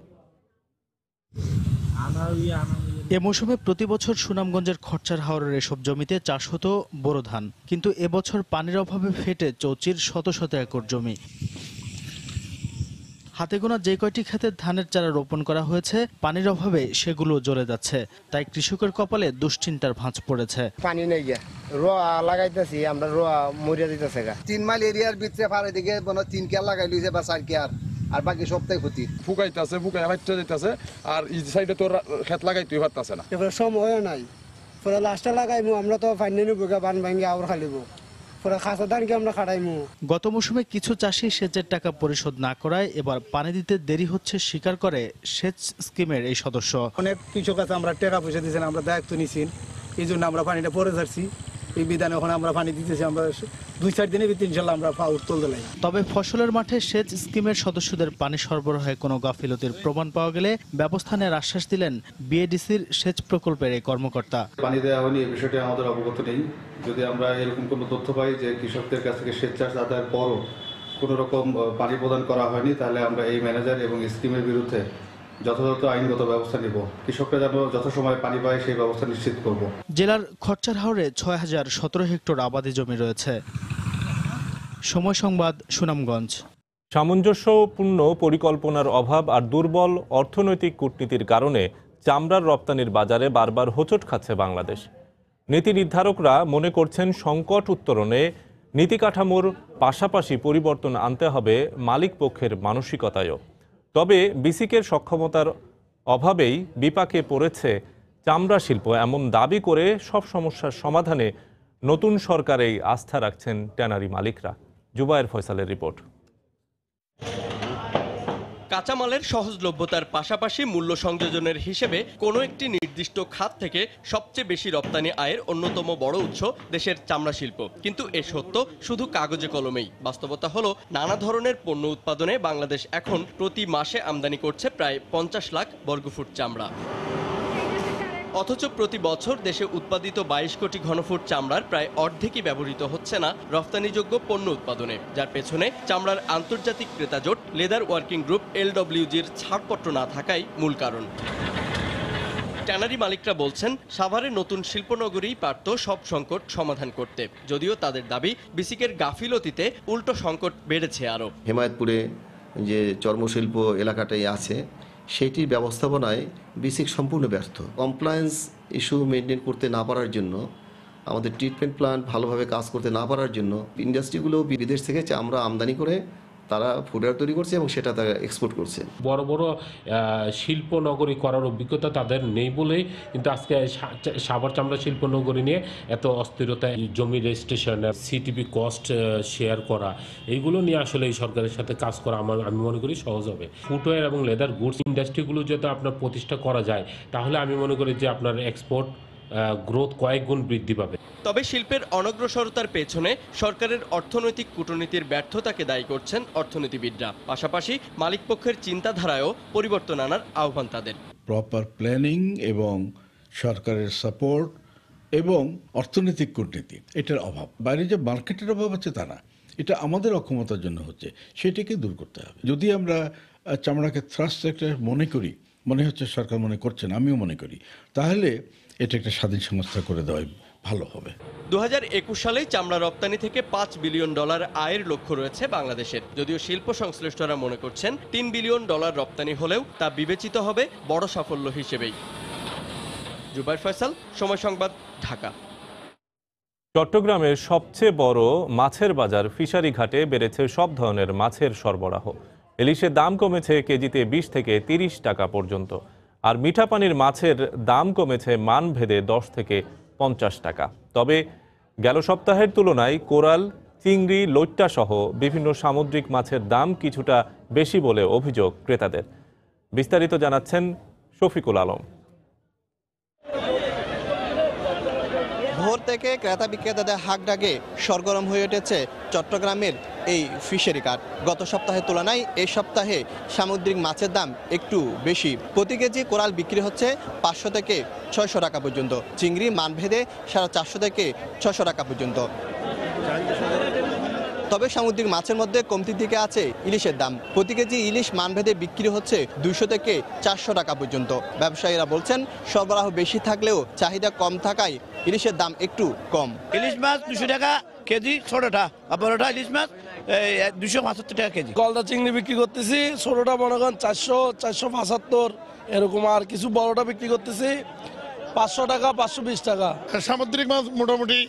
এ মৌসুমে প্রতি বছর সুনামগঞ্জের খরচার হাওরের এসব জমিতে চাষ হতো বোরো ধান, কিন্তু এবছর পানির অভাবে ফেটে চৌচির শত শত একর জমি। হাতে গোনা যে কয়টি ক্ষেতের ধানের চারা রোপণ করা হয়েছে, পানির অভাবে সেগুলো জ্বলে যাচ্ছে। তাই কৃষকের কপালে দুশ্চিন্তার ভাঁজ পড়েছে। পানি নেই গিয়া রোয়া লাগাইতেছি, আমরা রোয়া মরিয়া দিতেছে গা 3 মাইল এরিয়ার ভিতরে পারে দিকে 3 কেয়ার লাগাই লইছে বা 4 কেয়ার, আর বাকি সবটাই ক্ষতি। ফুকাইতেছে, ফুকাই হাইটে দিতেছে, আর এই সাইডে তো ক্ষেত লাগাইতেই পারতেছে না। এবার সময় নাই, পরে লাস্টে লাগাইমু আমরা তো ফাইনালি বুগা বান ভাঙ্গি আবার খালিব, পরে খাসা ধানকে আমরা খাটাইমু। গত মৌসুমে কিছু চাষি সেচের টাকা পরিশোধ না করায় এবার পানি দিতে দেরি হচ্ছে স্বীকার করে সেচ স্কিমের এই সদস্য। অনেক কৃষক আছে আমরা টাকা পয়সা দিয়েছেন, আমরা দায়িত্ব নিয়েছি, এই জন্য আমরা পানিটা পরে যাচ্ছি। এই বিধানে ওখানে আমরা পানি দিতেছি, আমরা 2-4 দিনের ভিতরে ইনশাল্লাহ আমরা উত্তোল দিলাই। তবে ফসলের মাঠে সেচ স্কিমের সদস্যদের পানি সরবরাহে কোনো গাফিলতির প্রমাণ পাওয়া গেলে ব্যবস্থা নেওয়ার আশ্বাস দিলেন বিএডিসির সেচ প্রকল্পের এই কর্মকর্তা। পানি দেওয়া হয়নি এই বিষয়টি আমাদের অবগত নেই। যদি আমরা এরকম কোনো তথ্য পাই যে কৃষকদের কাছ থেকে সেচ চাষ আদায়ের পরও কোনো রকম পানি প্রদান করা হয়নি, তাহলে আমরা এই ম্যানেজার এবং স্কিমের বিরুদ্ধে যথাযথ আইনগত ব্যবস্থা নিব। কৃষকরা যেন যথাসময়ে পানি পায় সেই ব্যবস্থা নিশ্চিত করব। জেলার খরচার হাওরে 6017 হেক্টর আবাদি জমি রয়েছে। সময় সংবাদ, সুনামগঞ্জ। সামঞ্জস্যপূর্ণ পরিকল্পনার অভাব আর দুর্বল অর্থনৈতিক কূটনীতির কারণে চামড়ার রপ্তানির বাজারে বারবার হোঁচট খাচ্ছে বাংলাদেশ। নীতি নির্ধারকরা মনে করছেন সংকট উত্তরণে নীতি কাঠামোর পাশাপাশি পরিবর্তন আনতে হবে মালিক পক্ষের মানসিকতায়ও। তবে বিসিকের সক্ষমতার অভাবেই বিপাকে পড়েছে চামড়া শিল্প, এমন দাবি করে সব সমস্যার সমাধানে নতুন সরকারেই আস্থা রাখছেন ট্যানারি মালিকরা। জুবায়ের ফয়সালের রিপোর্ট। কাঁচামালের সহজলভ্যতার পাশাপাশি মূল্য সংযোজনের হিসেবে কোনো একটি নির্দিষ্ট খাত থেকে সবচেয়ে বেশি রপ্তানি আয়ের অন্যতম বড় উৎস দেশের চামড়া শিল্প। কিন্তু এ সত্য শুধু কাগজে কলমেই। বাস্তবতা হলো নানা ধরনের পণ্য উৎপাদনে বাংলাদেশ এখন প্রতি মাসে আমদানি করছে প্রায় 50 লাখ বর্গফুট চামড়া। অথচ প্রতি বছর দেশে উৎপাদিত 22 কোটি ঘনফুট চামড়ার প্রায় অর্ধেকই ব্যবহৃত হচ্ছে না রফতানিযোগ্য পণ্য উৎপাদনে, যার পেছনে চামড়ার আন্তর্জাতিক ক্রেতা জোট লেদার ওয়ার্কিং গ্রুপ LWG'র ছাড়পত্র না থাকাই মূল কারণ। ট্যানারি মালিকরা বলছেন সাভারের নতুন শিল্পনগরীই পারত সব সংকট সমাধান করতে, যদিও তাদের দাবি বিসিকের গাফিলতিতে উল্টো সংকট বেড়েছে আরও। হেমায়তপুরে যে চর্মশিল্প এলাকাটাই আছে সেইটির ব্যবস্থাপনায় বিসিক সম্পূর্ণ ব্যর্থ। কমপ্লায়েন্স ইস্যু মেনটেন করতে না পারার জন্য, আমাদের ট্রিটমেন্ট প্ল্যান্ট ভালোভাবে কাজ করতে না পারার জন্য ইন্ডাস্ট্রিগুলো বিদেশ থেকে চামড়া আমদানি করে তারা ফুডওয়্যার তৈরি করছে এবং সেটা তারা এক্সপোর্ট করছে। বড় বড় শিল্পনগরী করার অভিজ্ঞতা তাদের নেই বলেই কিন্তু আজকে সাভার চামড়া শিল্পনগরী নিয়ে এত অস্থিরতা। জমি রেজিস্ট্রেশন, সিটিপি কস্ট শেয়ার করা, এইগুলো নিয়ে আসলে এই সরকারের সাথে কাজ করা আমি মনে করি সহজ হবে। ফুটওয়্যার এবং লেদার গুডস ইন্ডাস্ট্রিগুলো যাতে আপনার প্রতিষ্ঠা করা যায়, তাহলে আমি মনে করি যে আপনার এক্সপোর্ট গ্রোথ কয়েক গুণ বৃদ্ধি পাবে। তবে শিল্পের অনগ্রসরতার পেছনে সরকারের অর্থনৈতিক কূটনীতির ব্যর্থতাকে দায়ী করছেন অর্থনীতিবিদরা। পাশাপাশি মালিকপক্ষের চিন্তাধারায়ও পরিবর্তন আনার আহ্বান তাদের। প্রপার প্ল্যানিং এবং সরকারের সাপোর্ট এবং অর্থনৈতিক কূটনীতি এটার অভাব। বাইরে যে মার্কেটের অভাব আছে তা না, এটা আমাদের অক্ষমতার জন্য হচ্ছে, সেটাকে দূর করতে হবে। যদি আমরা চামড়াকে থ্রাস্ট সেক্টর মনে করি, মনে হচ্ছে সরকার মনে করছেন, আমিও মনে করি, তাহলে এটা একটা স্বাধীন সংস্থা করে দেওয়াই ভালো হবে। 2021 সালেই চামড়া রপ্তানি থেকে $5 বিলিয়ন আয়ের লক্ষ্য রয়েছে বাংলাদেশের। যদিও শিল্প সংশ্লিষ্টরা মনে করছেন $3 বিলিয়ন রপ্তানি হলেও তা বিবেচিত হবে বড় সাফল্য হিসেবেই। জুবায়ের ফয়সাল, সময় সংবাদ, ঢাকা। চট্টগ্রামের সবচেয়ে বড় মাছের বাজার ফিশারি ঘাটে বেড়েছে সব ধরনের মাছের সরবরাহ। ইলিশের দাম কমেছে কেজিতে 20 থেকে 30 টাকা পর্যন্ত, আর মিঠা পানির মাছের দাম কমেছে মানভেদে 10 থেকে 50 টাকা। তবে গেল সপ্তাহের তুলনায় কোরাল, চিংড়ি, লইট্টা সহ বিভিন্ন সামুদ্রিক মাছের দাম কিছুটা বেশি বলে অভিযোগ ক্রেতাদের। বিস্তারিত জানাচ্ছেন শফিকুল আলম। ভোর থেকে ক্রেতা বিক্রেতাদের হাঁকডাকে সরগরম হয়ে উঠেছে চট্টগ্রামের এই ফিশারি ঘাট। গত সপ্তাহের তুলনায় এই সপ্তাহে সামুদ্রিক মাছের দাম একটু বেশি। প্রতি কেজি কোরাল বিক্রি হচ্ছে 500 থেকে 600 টাকা পর্যন্ত, চিংড়ি মানভেদে 450 থেকে 600 টাকা পর্যন্ত। তবে সামুদ্রিক মাছের মধ্যে কমতির দিকে আছে ইলিশের দাম। প্রতি কেজি ইলিশ মানভেদে বিক্রি হচ্ছে 200 থেকে 400 টাকা পর্যন্ত। ব্যবসায়ীরা বলছেন সরবরাহ বেশি থাকলেও চাহিদা কম থাকায় ইলিশের দাম একটু কম। ইলিশ মাছ 200 টাকা কেজি, ছোটটা আর বড়টা ইলিশ মাছ 275 টাকা কেজি। গলদা চিংড়ি বিক্রি করতেছি, ছোটটা মনে করেন 400, 475 এরকম, আর কিছু বড়টা বিক্রি করতেছি 500 টাকা, 520 টাকা। সামুদ্রিক মাছ মোটামুটি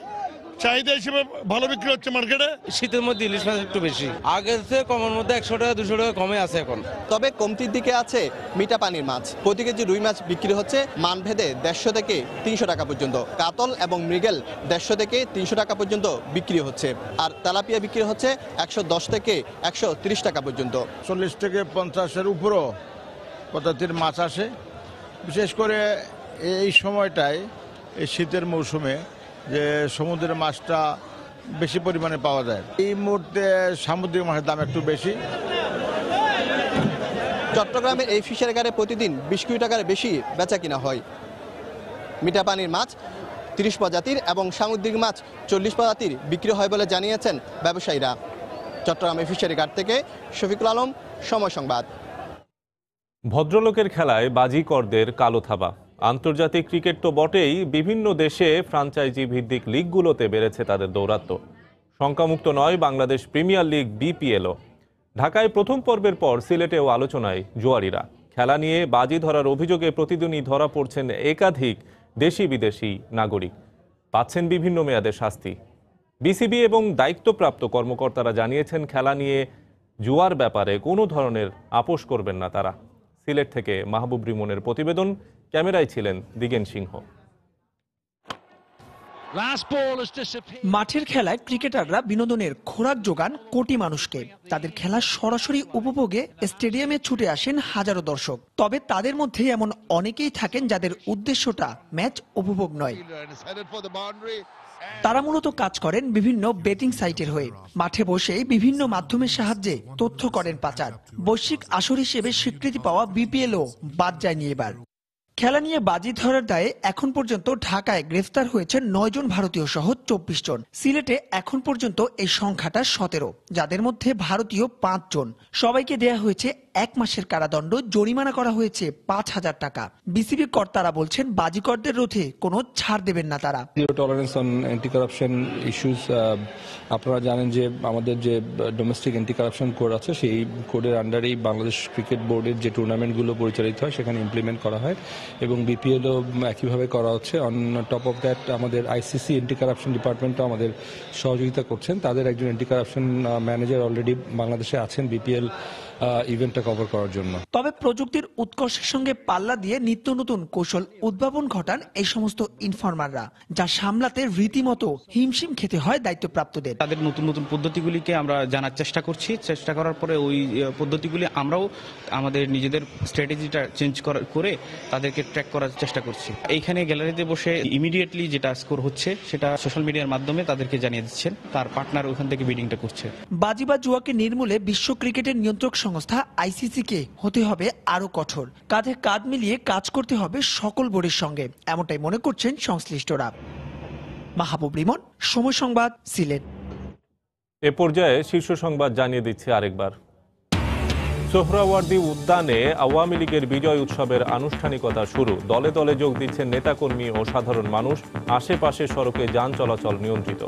চাহিদা হিসেবে ভালো বিক্রি হচ্ছে মার্কেটে। শীতের মধ্যে ইলিশ মাছ একটু বেশি, আগের থেকে কমের মধ্যে 100 টাকা 200 টাকা কমে আছে এখন। তবে কমতির দিকে আছে মিঠা পানির মাছ। প্রতি কেজি রুই মাছ বিক্রি হচ্ছে মানভেদে 150 থেকে 300 টাকা পর্যন্ত। কাতল এবং মৃগেল 150 থেকে 300 টাকা পর্যন্ত বিক্রি হচ্ছে, আর তেলাপিয়া বিক্রি হচ্ছে 110 থেকে 130 টাকা পর্যন্ত। 40 থেকে 50-এর উপরও প্রজাতির মাছ আসে। বিশেষ করে এই সময়টায়, এই শীতের মৌসুমে যে সমুদ্রের মাছটা বেশি পরিমাণে পাওয়া যায়। এই মুহূর্তে সামুদ্রিক মাছের দাম একটু বেশি। চট্টগ্রামের এই ফিশারি ঘাটে প্রতিদিন 20 কোটি টাকার বেশি বেচা কিনা হয়। মিঠা পানির মাছ 30 প্রজাতির এবং সামুদ্রিক মাছ 40 প্রজাতির বিক্রি হয় বলে জানিয়েছেন ব্যবসায়ীরা। চট্টগ্রামের ফিশারি ঘাট থেকে শফিকুল আলম, সময় সংবাদ। ভদ্রলোকের খেলায় বাজিকরদের কালো থাবা। আন্তর্জাতিক ক্রিকেট তো বটেই, বিভিন্ন দেশে ফ্রাঞ্চাইজি ভিত্তিক লিগগুলোতে বেড়েছে তাদের দৌরাত্ম্য। শঙ্কামুক্ত নয় বাংলাদেশ প্রিমিয়ার লিগ বিপিএলও। ঢাকায় প্রথম পর্বের পর সিলেটেও আলোচনায় জুয়ারিরা। খেলা নিয়ে বাজি ধরার অভিযোগে প্রতিদিনই ধরা পড়ছেন একাধিক দেশি বিদেশি নাগরিক, পাচ্ছেন বিভিন্ন মেয়াদের শাস্তি। বিসিবি এবং দায়িত্বপ্রাপ্ত কর্মকর্তারা জানিয়েছেন খেলা নিয়ে জুয়ার ব্যাপারে কোনো ধরনের আপোষ করবেন না তারা। সিলেট থেকে মাহবুব রিমনের প্রতিবেদন, ক্যামেরায় ছিলেন দিগেন সিংহ। মাঠের খেলায় ক্রিকেটাররা বিনোদনের খোরাক যোগান কোটি মানুষকে। তাদের খেলা সরাসরি উপভোগে স্টেডিয়ামে ছুটে আসেন হাজারো দর্শক। তবে তাদের মধ্যে এমন অনেকেই থাকেন যাদের উদ্দেশ্যটা ম্যাচ উপভোগ নয়। তারা মূলত কাজ করেন বিভিন্ন বেটিং সাইটের হয়ে। মাঠে বসেই বিভিন্ন মাধ্যমের সাহায্যে তথ্য করেন পাচার। বৈশ্বিক আসর হিসেবে স্বীকৃতি পাওয়া বিপিএলও বাদ যায়নি এবার। খেলা নিয়ে বাজি ধরার দায়ে এখন পর্যন্ত ঢাকায় গ্রেফতার হয়েছে 9 জন ভারতীয় সহ 24 জন। সিলেটে এখন পর্যন্ত এই সংখ্যাটা 17, যাদের মধ্যে ভারতীয় 5 জন। সবাইকে দেয়া হয়েছে 1 মাসের কারাদণ্ড, জরিমানা করা হয়েছে 5,000 টাকা। বিসিবি কর্তারা বলছেন বাজিকরদের রোধে কোনো ছাড় দেবেন না তারা। Zero tolerance on anti corruption issues. আপনারা জানেন যে আমাদের যে ডোমেস্টিক অ্যান্টি কারাপশন কোড আছে, সেই কোডের আন্ডারেই বাংলাদেশ ক্রিকেট বোর্ডের যে টুর্নামেন্টগুলো পরিচালিত হয় সেখানে ইমপ্লিমেন্ট করা হয়, এবং বিপিএলও একইভাবে করা হচ্ছে। অন টপ অফ দ্যাট আমাদের আইসিসি অ্যান্টি কারাপশন ডিপার্টমেন্টও আমাদের সহযোগিতা করছেন। তাদের একজন অ্যান্টি কারাপশন ম্যানেজার অলরেডি বাংলাদেশে আছেন বিপিএল ইভেন্টটা কভার করার জন্য। তবে প্রযুক্তির উৎকর্ষের সঙ্গে পাল্লা দিয়ে নিত্য নতুন কৌশল উদ্ভাবন ঘটান এই সমস্ত ইনফরমাররা, যা সামলাতে রীতিমতো হিমশিম খেতে হয় দায়িত্বপ্রাপ্তদের। তাদের নতুন নতুন পদ্ধতিগুলিকে আমরা জানার চেষ্টা করছি। চেষ্টা করার পরে ওই পদ্ধতিগুলি আমরাও আমাদের নিজেদের স্ট্র্যাটেজিটা চেঞ্জ করে তাদেরকে ট্র্যাক করার চেষ্টা করছি। এইখানে গ্যালারিতে বসে ইমিডিয়েটলি যেটা স্কোর হচ্ছে সেটা সোশ্যাল মিডিয়ার মাধ্যমে তাদেরকে জানিয়ে দিচ্ছেন, তার পার্টনার ওখান থেকে বিডিংটা করছে। বাজি বা জুয়াকে নির্মূলে বিশ্ব ক্রিকেটের নিয়ন্ত্রক সংস্থা আইসিসিকে হতে হবে আরো কঠোর। কাঁধে কাঁধ মিলিয়ে কাজ করতে হবে সকল বোর্ডের সঙ্গে, এমনটাই মনে করছেন সংশ্লিষ্টরা। মাহবুব রিমন, সময় সংবাদ, সিলেট। এ পর্যায়ে শীর্ষ সংবাদ জানিয়ে দিচ্ছে আরেকবার। সোহরাওয়ার্দী উদ্যানে আওয়ামী লীগের বিজয় উৎসবের আনুষ্ঠানিকতা শুরু। দলে দলে যোগ দিচ্ছেন নেতাকর্মী ও সাধারণ মানুষ। আশেপাশে সড়কে যান চলাচল নিয়ন্ত্রিত।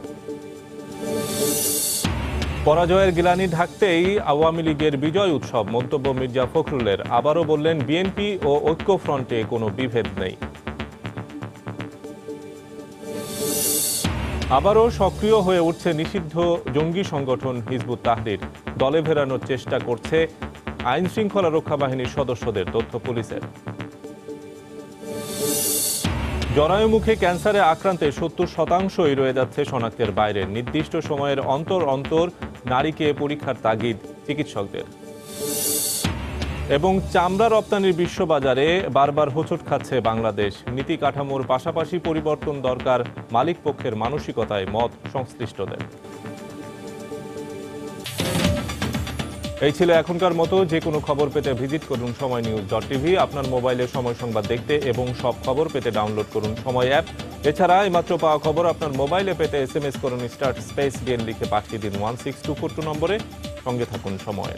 পরাজয়ের গ্লানি ঢাকতেই আওয়ামী লীগের বিজয় উৎসব, মন্তব্য মির্জা ফখরুলের। আবারও বললেন বিএনপি ও ঐক্যফ্রন্টে কোনো বিভেদ নেই। আবারও সক্রিয় হয়ে উঠছে নিষিদ্ধ জঙ্গি সংগঠন হিজবুত তাহরির। দলে ফেরানোর চেষ্টা করছে আইন শৃঙ্খলা রক্ষা বাহিনীর সদস্যদের, তথ্য পুলিশের। জরায়ুমুখে ক্যান্সারে আক্রান্তের 70% রয়ে যাচ্ছে শনাক্তের বাইরে। নির্দিষ্ট সময়ের অন্তর অন্তর নারীকে পরীক্ষার তাগিদ চিকিৎসকদের। এবং চামড়া রপ্তানির বিশ্ববাজারে বারবার হোঁচট খাচ্ছে বাংলাদেশ। নীতি কাঠামোর পাশাপাশি পরিবর্তন দরকার মালিক পক্ষের মানসিকতায়, মত সংশ্লিষ্টদের। এই ছিল এখনকার মতো। যে কোনো খবর পেতে ভিজিট করুন সময়নিউজ.tv। আপনার মোবাইলে সময় সংবাদ দেখতে এবং সব খবর পেতে ডাউনলোড করুন সময় অ্যাপ। এছাড়া এইমাত্র পাওয়া খবর আপনার মোবাইলে পেতে SMS করুন *DN লিখে পাঠিয়ে দিন 16242 নম্বরে। সঙ্গে থাকুন সময়।